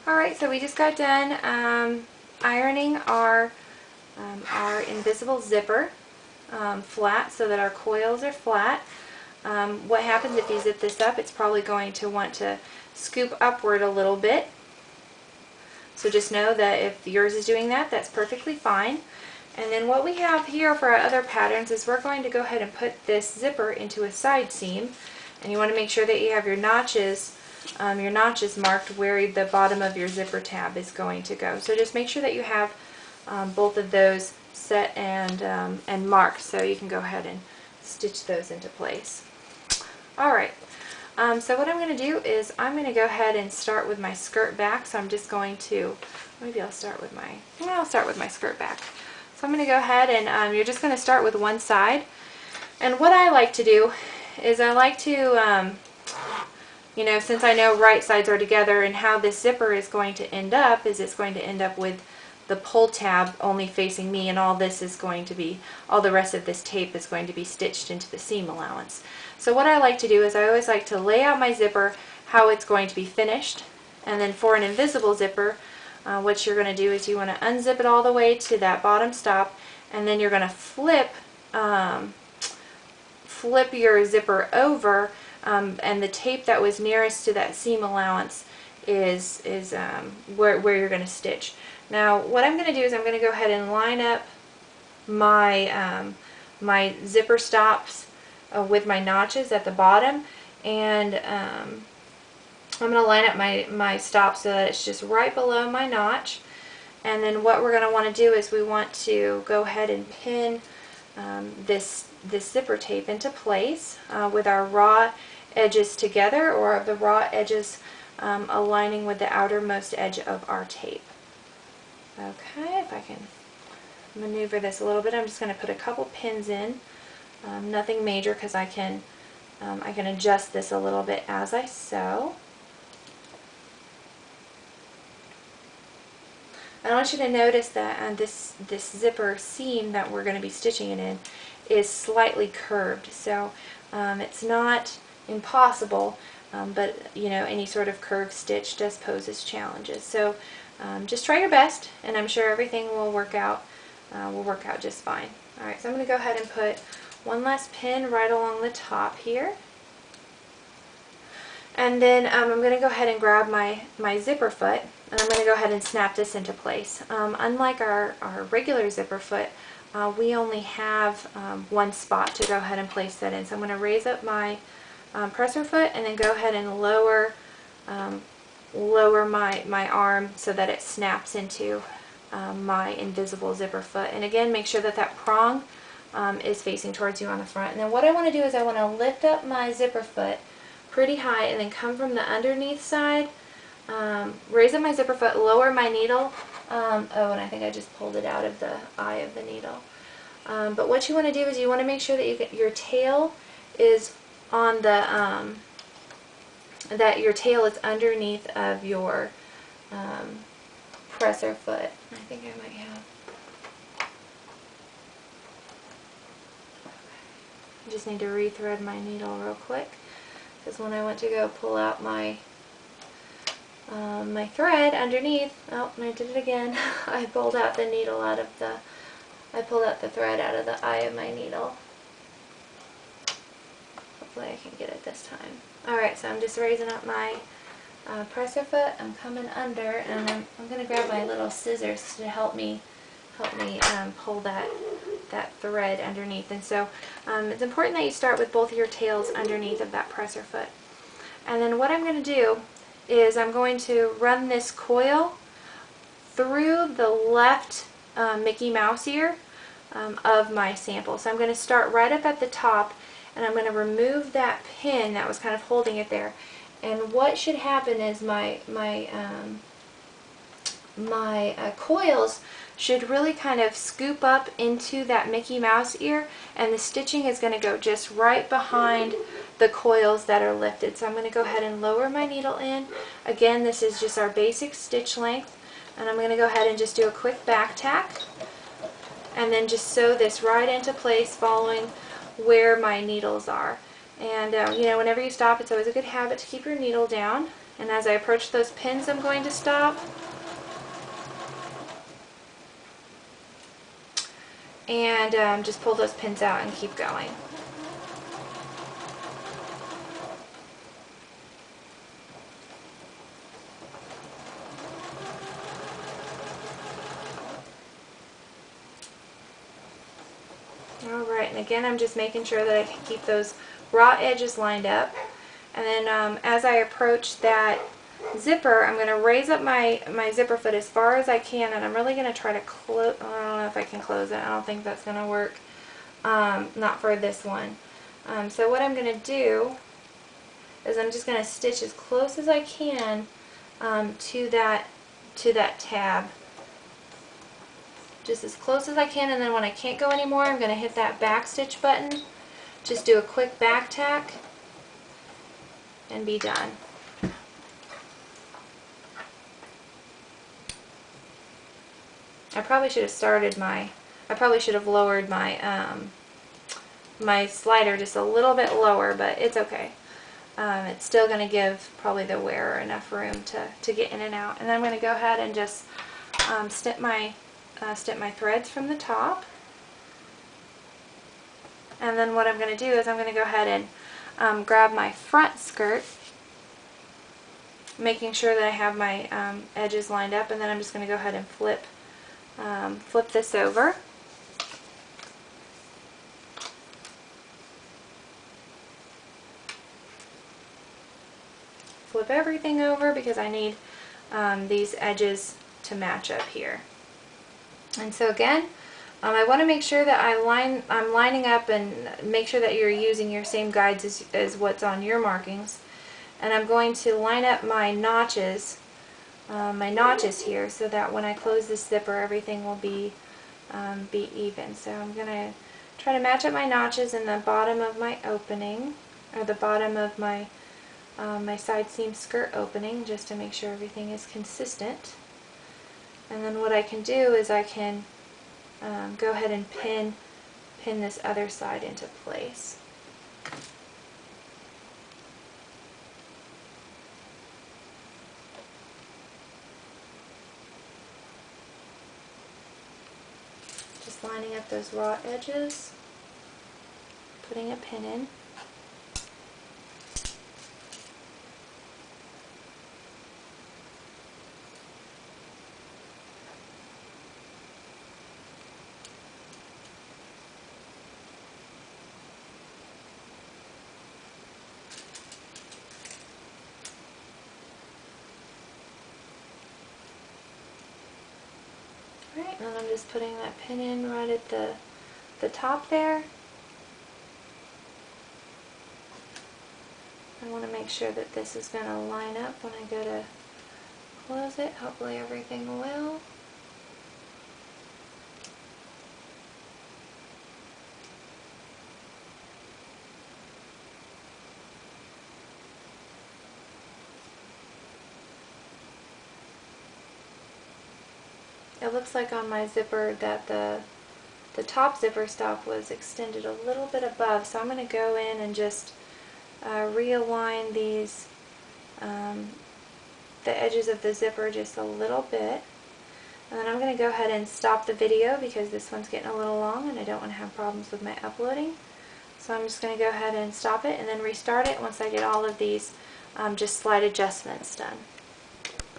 Alright, so we just got done ironing our invisible zipper flat so that our coils are flat. What happens if you zip this up, it's probably going to want to scoop upward a little bit. So just know that if yours is doing that, that's perfectly fine. And then what we have here for our other patterns is we're going to go ahead and put this zipper into a side seam. And you want to make sure that you have your notches marked where the bottom of your zipper tab is going to go. So just make sure that you have both of those set and marked so you can go ahead and stitch those into place. Alright, so what I'm going to do is I'm going to go ahead and start with my skirt back. So I'm just going to, maybe I'll start with my skirt back. So I'm going to go ahead and you're just going to start with one side. And what I like to do is I like to, you know, since I know right sides are together, and how this zipper is going to end up is it's going to end up with the pull tab only facing me, and all this is going to be, all the rest of this tape is going to be stitched into the seam allowance. So what I like to do is I always like to lay out my zipper how it's going to be finished, and then for an invisible zipper, what you're going to do is you want to unzip it all the way to that bottom stop, and then you're going to flip your zipper over, and the tape that was nearest to that seam allowance is where you're going to stitch. Now what I'm going to do is I'm going to go ahead and line up my my zipper stops with my notches at the bottom, and I'm going to line up my stop so that it's just right below my notch. And then what we're going to want to do is we want to go ahead and pin this zipper tape into place with our raw edges together, or the raw edges aligning with the outermost edge of our tape. Okay, if I can maneuver this a little bit, I'm just going to put a couple pins in, nothing major, because I can adjust this a little bit as I sew. I want you to notice that this zipper seam that we're going to be stitching it in is slightly curved, so it's not impossible, but you know, any sort of curved stitch does pose its challenges. So just try your best, and I'm sure everything will work out just fine. Alright, so I'm going to go ahead and put one last pin right along the top here. And then I'm going to go ahead and grab my zipper foot, and I'm going to go ahead and snap this into place. Unlike our regular zipper foot, we only have one spot to go ahead and place that in. So I'm going to raise up my presser foot and then go ahead and lower my arm so that it snaps into my invisible zipper foot. And again, make sure that that prong is facing towards you on the front. And then what I want to do is I want to lift up my zipper foot pretty high and then come from the underneath side, raise up my zipper foot, lower my needle. Oh, and I think I just pulled it out of the eye of the needle. But what you want to do is you want to make sure that your tail is on the that your tail is underneath of your presser foot. I think I might have. I just need to rethread my needle real quick, because when I went to go pull out my my thread underneath, oh, and I did it again. I pulled out the needle out of the, I pulled out the thread out of the eye of my needle. Hopefully I can get it this time. Alright, so I'm just raising up my presser foot. I'm coming under, and I'm going to grab my little scissors to help me pull that thread underneath. And so it's important that you start with both of your tails underneath of that presser foot. And then what I'm going to do is I'm going to run this coil through the left Mickey Mouse ear of my sample. So I'm going to start right up at the top, and I'm going to remove that pin that was kind of holding it there. And what should happen is my coils should really kind of scoop up into that Mickey Mouse ear, and the stitching is going to go just right behind the coils that are lifted. So I'm going to go ahead and lower my needle in. Again, this is just our basic stitch length, and I'm going to go ahead and just do a quick back tack, and then just sew this right into place following where my needles are. And you know, whenever you stop, it's always a good habit to keep your needle down. And as I approach those pins, I'm going to stop. And just pull those pins out and keep going. Alright, and again I'm just making sure that I can keep those raw edges lined up. And then as I approach that zipper, I'm going to raise up my zipper foot as far as I can, and I'm really going to try to close. I don't know if I can close it. I don't think that's going to work. Not for this one. So what I'm going to do is I'm just going to stitch as close as I can to that tab. Just as close as I can, and then when I can't go anymore, I'm going to hit that back stitch button. Just do a quick back tack and be done. I probably should have lowered my my slider just a little bit lower, but it's okay. It's still going to give probably the wearer enough room to get in and out. And then I'm going to go ahead and just snip my threads from the top. And then what I'm going to do is I'm going to go ahead and grab my front skirt, making sure that I have my edges lined up, and then I'm just going to go ahead and flip this over. Flip everything over because I need these edges to match up here. And so again, I want to make sure that I'm lining up and make sure that you're using your same guides as what's on your markings. And I'm going to line up my notches here so that when I close this zipper, everything will be even. So I'm going to try to match up my notches in the bottom of my opening, or the bottom of my my side seam skirt opening, just to make sure everything is consistent. And then what I can do is I can go ahead and pin this other side into place. Just lining up those raw edges, putting a pin in. Alright, and I'm just putting that pin in right at the top there. I want to make sure that this is going to line up when I go to close it. Hopefully everything will. It looks like on my zipper that the top zipper stop was extended a little bit above, so I'm going to go in and just realign these, the edges of the zipper just a little bit. And then I'm going to go ahead and stop the video because this one's getting a little long and I don't want to have problems with my uploading. So I'm just going to go ahead and stop it and then restart it once I get all of these just slight adjustments done.